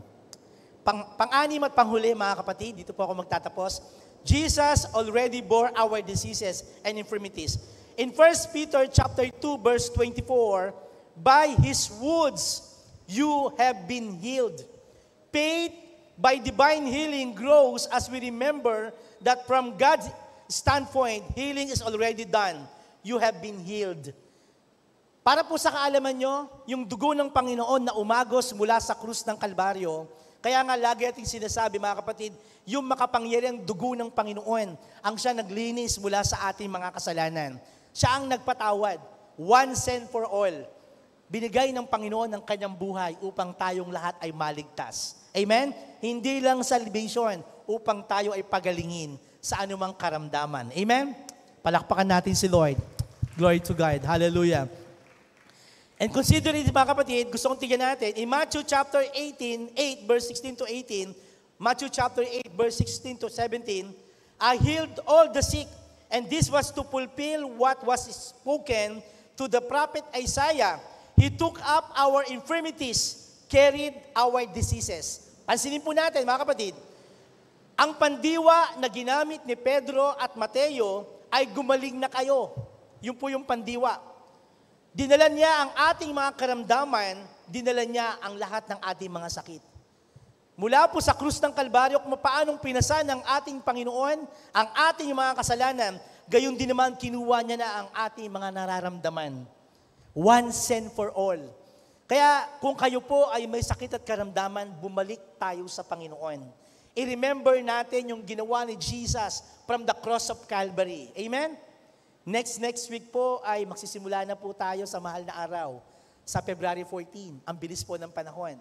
Pang-anim at panghuli, mga kapatid, dito po ako magtatapos. Jesus already bore our diseases and infirmities. In 1 Peter chapter 2 verse 24, by His wounds you have been healed. Faith by divine healing grows as we remember that from God's standpoint, healing is already done. You have been healed. Para po sa kaalaman nyo, yung dugo ng Panginoon na umagos mula sa krus ng Kalbaryo, kaya nga lagi ating sinasabi, mga kapatid, yung makapangyariang dugo ng Panginoon, ang siya naglinis mula sa ating mga kasalanan. Siya ang nagpatawad, once and for all. Binigay ng Panginoon ang kanyang buhay upang tayong lahat ay maligtas. Amen? Hindi lang salvation, upang tayo ay pagalingin sa anumang karamdaman. Amen? Palakpakan natin si Lord. Glory to God. Hallelujah. And consider it, mga kapatid, gusto kong tignan natin, in Matthew chapter 8 verse 16 to 18, Matthew chapter 8 verse 16 to 17, I healed all the sick, and this was to fulfill what was spoken to the prophet Isaiah. He took up our infirmities, carried our diseases. Pansinin po natin, mga kapatid, ang pandiwa na ginamit ni Pedro at Mateo ay gumaling na kayo. Yun po yung pandiwa. Dinala niya ang ating mga karamdaman, dinala niya ang lahat ng ating mga sakit. Mula po sa krus ng Kalbaryo, kung paanong pinasa ng ating Panginoon ang ating mga kasalanan, gayon din naman kinuha niya na ang ating mga nararamdaman. Once and for all. Kaya kung kayo po ay may sakit at karamdaman, bumalik tayo sa Panginoon. I-remember natin yung ginawa ni Jesus from the cross of Calvary. Amen? Next week po ay magsisimula na po tayo sa mahal na araw, sa February 14. Ang bilis po ng panahon.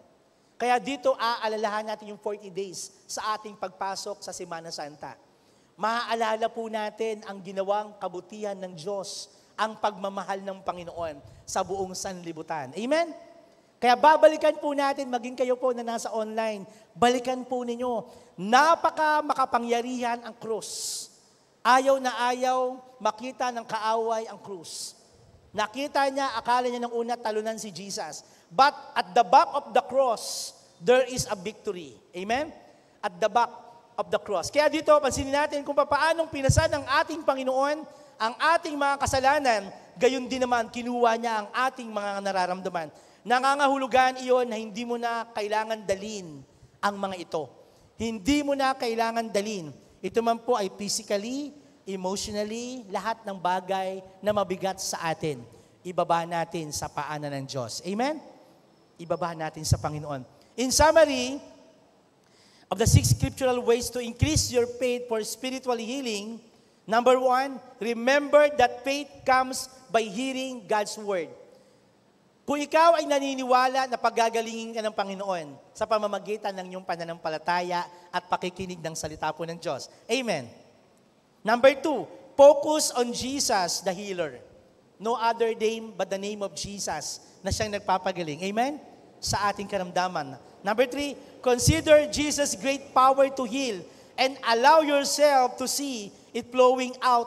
Kaya dito aalalahan natin yung 40 days sa ating pagpasok sa Semana Santa. Maaalala po natin ang ginawang kabutihan ng Diyos, ang pagmamahal ng Panginoon sa buong sanlibutan. Amen? Kaya babalikan po natin, maging kayo po na nasa online, balikan po ninyo, napaka makapangyarihan ang krus. Ayaw na ayaw makita ng kaaway ang krus. Nakita niya, akala niya nung una talunan si Jesus. But at the back of the cross, there is a victory. Amen? At the back of the cross. Kaya dito, pansinin natin kung paanong pinasa ng ating Panginoon ang ating mga kasalanan, gayon din naman kinuha niya ang ating mga nararamdaman. Nangangahulugan iyon na hindi mo na kailangan dalin ang mga ito. Hindi mo na kailangan dalin. Ito man po ay physically, emotionally, lahat ng bagay na mabigat sa atin. Ibaba natin sa paanan ng Diyos. Amen? Ibaba natin sa Panginoon. In summary, of the 6 scriptural ways to increase your faith for spiritual healing, number 1, remember that faith comes by hearing God's Word. Kung ikaw ay naniniwala na pagagalingin ka ng Panginoon sa pamamagitan ng iyong pananampalataya at pakikinig ng salita po ng Diyos. Amen. Number 2, Focus on Jesus, the healer. No other name but the name of Jesus na siyang nagpapagaling. Amen? Sa ating karamdaman. Number 3, consider Jesus' great power to heal and allow yourself to see it flowing out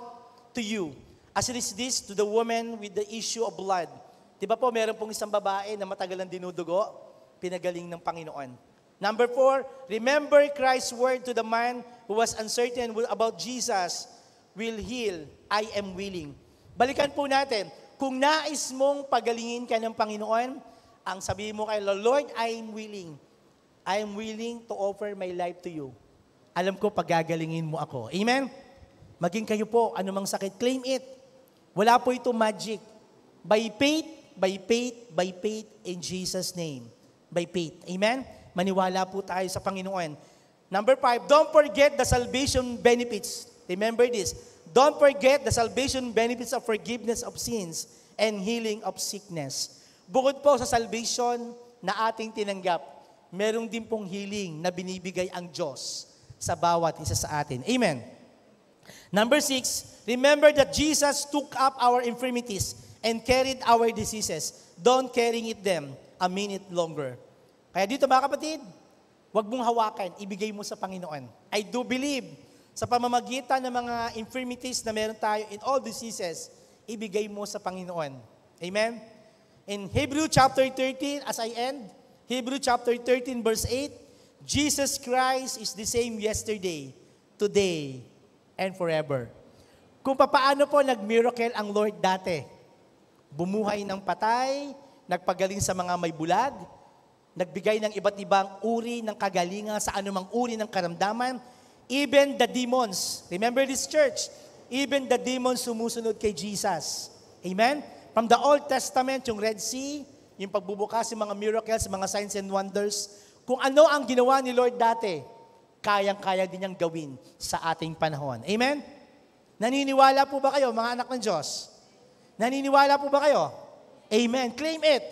to you. As it is this to the woman with the issue of blood. Di ba po, meron pong isang babae na matagal ang dinudugo, pinagaling ng Panginoon. Number 4, remember Christ's word to the man who was uncertain about Jesus will heal, I am willing. Balikan po natin, kung nais mong pagalingin ka ng Panginoon, ang sabihin mo kay Lord, I am willing. I am willing to offer my life to you. Alam ko, pagagalingin mo ako. Amen? Maging kayo po, anumang sakit, claim it. Wala po ito magic. By faith, by faith, by faith, in Jesus' name. By faith. Amen? Maniwala po tayo sa Panginoon. Number 5, don't forget the salvation benefits. Remember this. Don't forget the salvation benefits of forgiveness of sins and healing of sickness. Bukod po sa salvation na ating tinanggap, meron din pong healing na binibigay ang Diyos sa bawat isa sa atin. Amen. Number 6, remember that Jesus took up our infirmities and carried our diseases. Don't carry them a minute longer. Kaya dito mga kapatid, huwag mong hawakan, ibigay mo sa Panginoon. I do believe sa pamamagitan ng mga infirmities na meron tayo in all diseases, ibigay mo sa Panginoon. Amen? In Hebrew chapter 13, as I end, Hebrew chapter 13 verse 8, Jesus Christ is the same yesterday, today, and forever. Kung paano po nag-miracle ang Lord dati, bumuhay ng patay, nagpagaling sa mga may bulag, nagbigay ng iba't ibang uri ng kagalingan sa anumang uri ng karamdaman, even the demons, remember this church, even the demons sumusunod kay Jesus. Amen? From the Old Testament, yung Red Sea, yung pagbubukas, yung mga miracles, mga signs and wonders, kung ano ang ginawa ni Lord dati, kayang-kaya din niyang gawin sa ating panahon. Amen? Naniniwala po ba kayo, mga anak ng Diyos? Naniniwala po ba kayo? Amen. Claim it.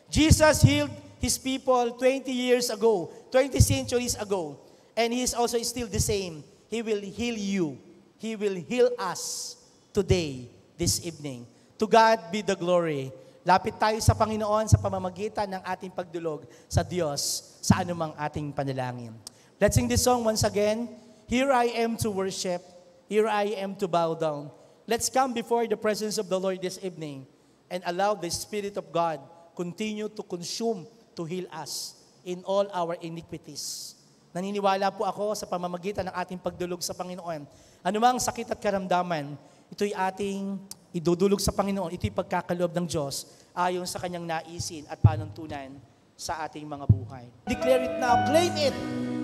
Jesus healed His people 20 years ago, 20 centuries ago. And He is also still the same. He will heal you. He will heal us today, this evening. To God be the glory. Lapit tayo sa Panginoon sa pamamagitan ng ating pagdulog sa Diyos sa anumang ating panalangin. Let's sing this song once again. Here I am to worship. Here I am to bow down. Let's come before the presence of the Lord this evening and allow the Spirit of God continue to consume, to heal us in all our iniquities. Naniniwala po ako sa pamamagitan ng ating pagdulog sa Panginoon. Anumang sakit at karamdaman, ito'y ating idudulog sa Panginoon. Ito'y pagkakaloob ng Diyos ayon sa Kanyang naisin at panuntunan sa ating mga buhay. Declare it now. Claim it.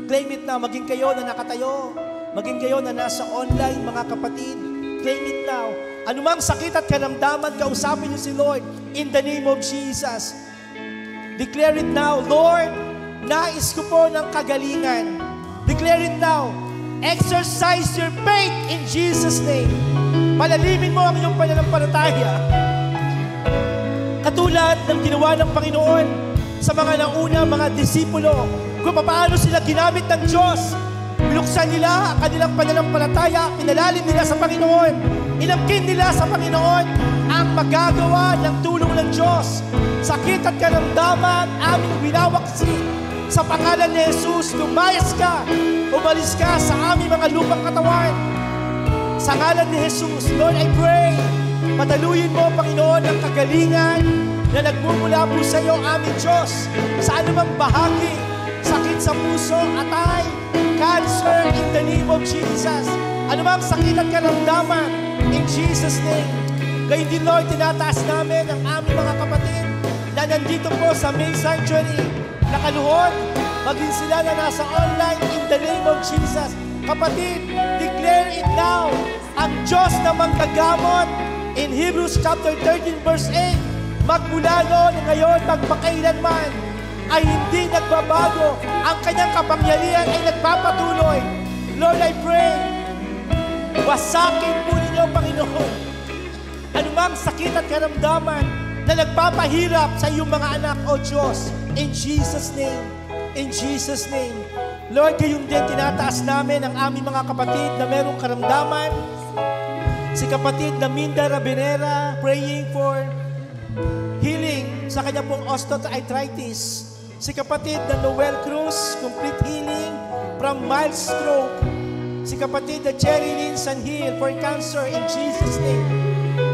Claim it now. Maging kayo na nakatayo. Maging kayo na nasa online, mga kapatid. Claim it now. Anumang sakit at karamdaman, kausapin niyo si Lord in the name of Jesus. Declare it now. Lord, nais ko po ng kagalingan. Declare it now. Exercise your faith in Jesus' name. Palalimin mo ang iyong pananampalataya. Katulad ng ginawa ng Panginoon sa mga nauna, mga disipulo, kung paano sila ginamit ng Diyos. Binuksan nila ang kanilang pananampalataya, pinalalim nila sa Panginoon. Inamkin nila sa Panginoon ang magagawa ng tulong ng Diyos. Sakit at karamdaman, aming winawaksi. Sa pangalan ni Jesus, lumayas ka, umalis ka sa aming mga lupang katawan. Sa ngalan ni Jesus, Lord, I pray, pataluyin mo, Panginoon, ang kagalingan na nagmumula po sa iyo, aming Diyos, sa anumang bahagi, sakit sa puso, atay, cancer, in the name of Jesus. Anumang sakit at karamdaman, in Jesus' name. Gayun din, Lord, tinataas namin ang aming mga kapatid na nandito po sa main sanctuary, nakaluhod, maging sila na nasa online, in the name of Jesus. Kapatid, declare it now. Ang Diyos na manggagamot, in Hebrews chapter 13 verse 8, magmula noon ngayon, magpakailanman, ay hindi nagbabago. Ang kanyang kapangyarihan ay nagpapatuloy. Lord, I pray, wasakin po ninyo, Panginoon, anumang sakit at karamdaman na nagpapahirap sa iyong mga anak, O Diyos, in Jesus' name. In Jesus' name. Lord, gayon din tinataas namin ang aming mga kapatid na merong karamdaman Si kapatid na Minda Rabinera, praying for healing sa kanya pong osteoarthritis. Si kapatid na Noel Cruz, complete healing from mild stroke. Si kapatid na Cherry Lynn Sanhil for cancer in Jesus' name.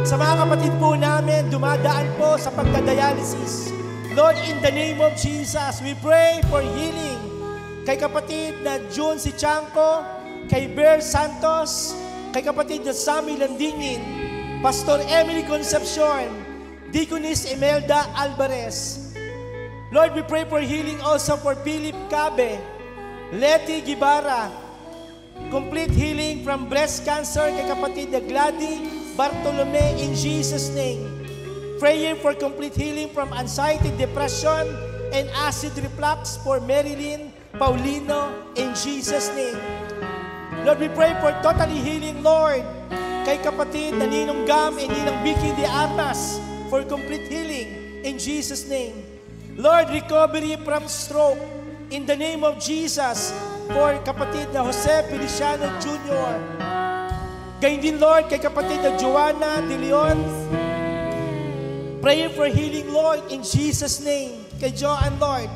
Sa mga kapatid po namin, dumadaan po sa pagdadialysis. Lord, in the name of Jesus, we pray for healing. Kay kapatid na June si Chanco, kay Bear Santos, kay kapatid na Sammy Landingin, Pastor Emily Concepcion, Deaconess Imelda Alvarez. Lord, we pray for healing also for Philip Cabe, Letty Gibara, complete healing from breast cancer kay kapatid na Gladys Bartolome in Jesus' name. Praying for complete healing from anxiety, depression, and acid reflux for Marilyn Paulino in Jesus' name. Lord, we pray for totally healing, Lord, kay kapatid na Ninong Gam and Ninang Vicky de Armas for complete healing in Jesus' name. Lord, recovery from stroke in the name of Jesus for kapatid na Jose Feliciano Jr. Gayun din, Lord, kay kapatid na Joanna De Leon, praying for healing, Lord, in Jesus' name. Kay Joanne, Lord.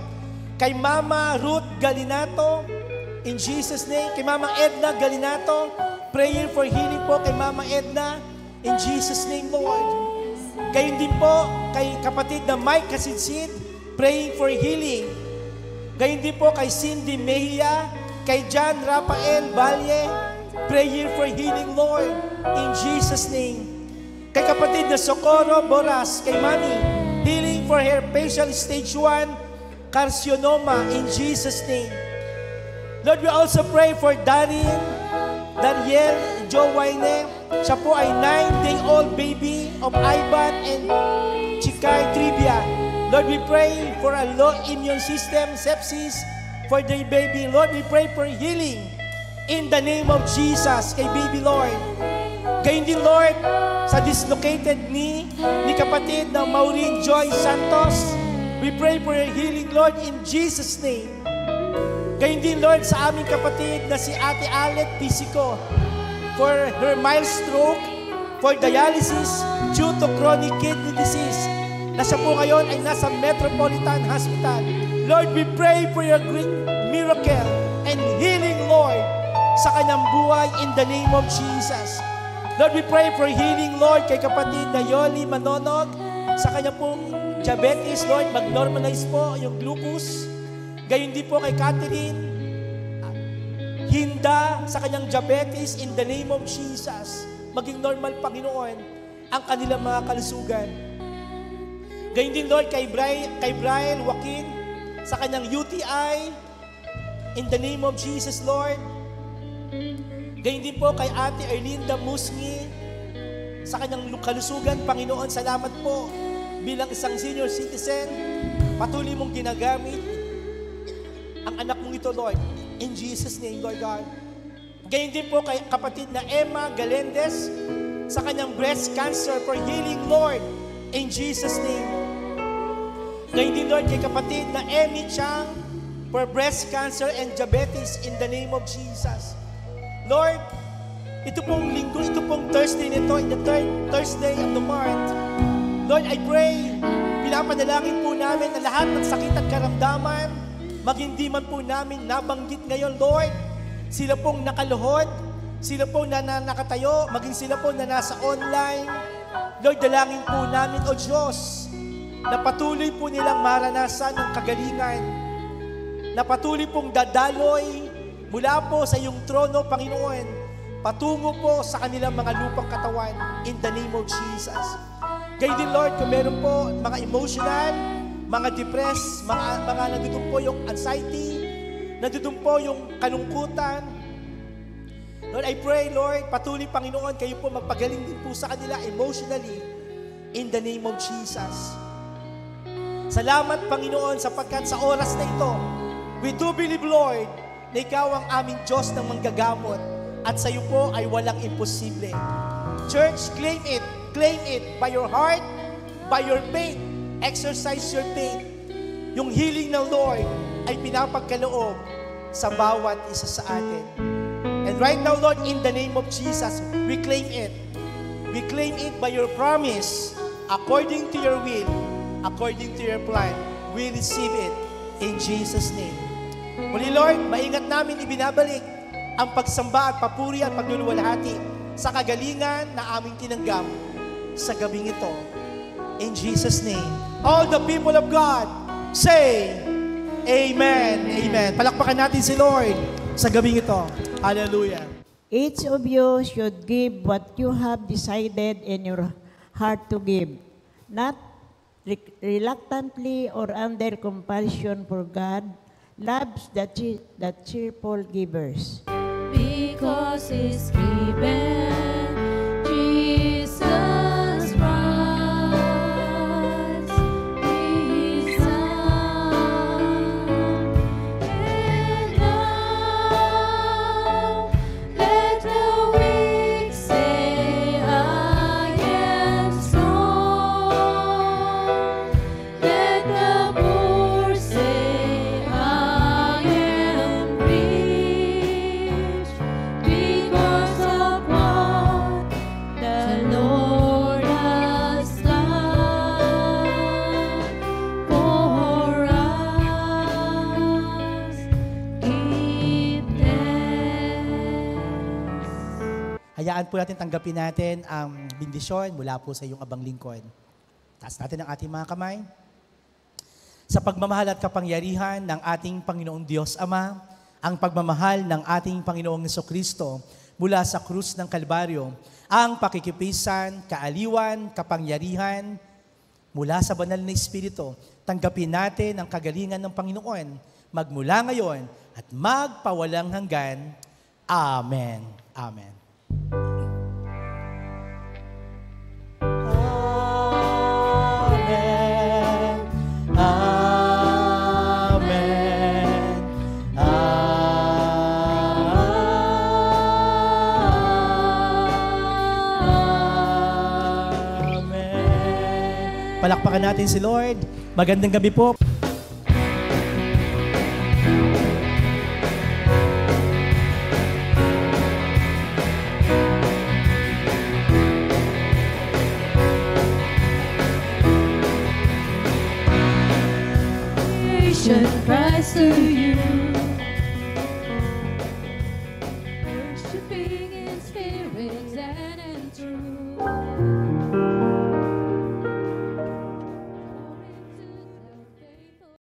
Kay Mama Ruth Galinato, in Jesus' name. Kay Mama Edna Galinato, praying for healing po kay Mama Edna, in Jesus' name, Lord. Gayun din po kay kapatid na Mike Kasidsid, praying for healing. Gayun din po kay Cindy Mejia, kay John Rafael Valle, praying for healing, Lord, in Jesus' name. Kay kapatid na Socorro Boras, kay Mami, healing for her facial stage 1 carcinoma in Jesus' name. Lord, we also pray for Dariel Joe Wayne. Siya po ay 9-day-old baby of Ivan and Chikay Trivia. Lord, we pray for a low immune system, sepsis, for their baby. Lord, we pray for healing in the name of Jesus kay baby, Lord. Gayun din, Lord, sa dislocated knee ni kapatid na Maureen Joy Santos, we pray for your healing, Lord, in Jesus' name. Gayun din, Lord, sa aming kapatid na si Ate Alet Pisico for her mild stroke, for dialysis due to chronic kidney disease, na siya po ngayon ay nasa Metropolitan Hospital. Lord, we pray for your great miracle and healing, Lord, sa kanyang buhay in the name of Jesus. Lord, we pray for healing, Lord, kay kapatid na Yoli Manonog, sa kanya pong diabetes, Lord, mag-normalize po yung glucose. Gayon din po kay Catherine Hinda, sa kanyang diabetes, in the name of Jesus. Maging normal, Panginoon, ang kanilang mga kalusugan. Gayon din, Lord, kay Brian Joaquin, sa kanyang UTI, in the name of Jesus, Lord. Gayon din po kay Ate Erlinda Musngi, sa kanyang kalusugan, Panginoon, salamat po bilang isang senior citizen, patuloy mong ginagamit ang anak mong ito, Lord, in Jesus' name, Lord God. Gayon din po kay kapatid na Emma Galendez, sa kanyang breast cancer, for healing, Lord, in Jesus' name. Gayon din, Lord, kay kapatid na Emmy Chang, for breast cancer and diabetes, in the name of Jesus. Lord, ito pong linggo, ito pong Thursday nito, in the third Thursday of the month, Lord, I pray, pinapanalangin po namin na lahat ng sakit at karamdaman, maging di man po namin nabanggit ngayon, Lord, sila pong nakaluhod, sila pong nakatayo, maging sila pong na nasa online, Lord, dalangin po namin, O Diyos, na patuloy po nilang maranasan ng kagalingan, na patuloy pong dadaloy mula po sa iyong trono, Panginoon, patungo po sa kanilang mga lupang katawan, in the name of Jesus. Gayon din, Lord, kung meron po mga emotional, mga depressed, mga nandun po yung anxiety, nandun po yung kalungkutan. Lord, I pray, Lord, patuloy, Panginoon, kayo po magpagaling din po sa kanila emotionally, in the name of Jesus. Salamat, Panginoon, sapagkat sa oras na ito, we do believe, Lord, na ikaw ang aming Diyos ng manggagamot at sa iyo po ay walang imposible. Church, claim it by your heart, by your faith. Exercise your faith. Yung healing ng Lord ay pinapagkaloob sa bawat isa sa atin. And right now, Lord, in the name of Jesus, we claim it. We claim it by your promise, according to your will, according to your plan. We receive it in Jesus' name. Muli Lord, maingat namin ibinabalik ang pagsamba at papuri at pagluluwalhati sa kagalingan na aming tinanggap sa gabing ito. In Jesus' name. All the people of God say, Amen. Amen. Palakpakan natin si Lord sa gabing ito. Hallelujah. Each of you should give what you have decided in your heart to give, not reluctantly or under compulsion, for God loves the cheerful givers. Because it's given Jesus Christ, His Son. And now let the weak say, I am strong. Let the poor say, I am rich. Because of what the Lord has done for us, give thanks. Hayaan po natin tanggapin natin ang bendisyon mula po sa iyong abang lingkod. Taas natin ang ating mga kamay. Sa pagmamahal at kapangyarihan ng ating Panginoong Diyos Ama, ang pagmamahal ng ating Panginoong Jesucristo mula sa krus ng Kalbaryo, ang pakikipisan, kaaliwan, kapangyarihan mula sa banal na Espiritu, tanggapin natin ang kagalingan ng Panginoon magmula ngayon at magpawalang hanggan. Amen. Amen. Amen. Amen. Palakpakan natin si Lord. Magandang gabi po. Christ to you.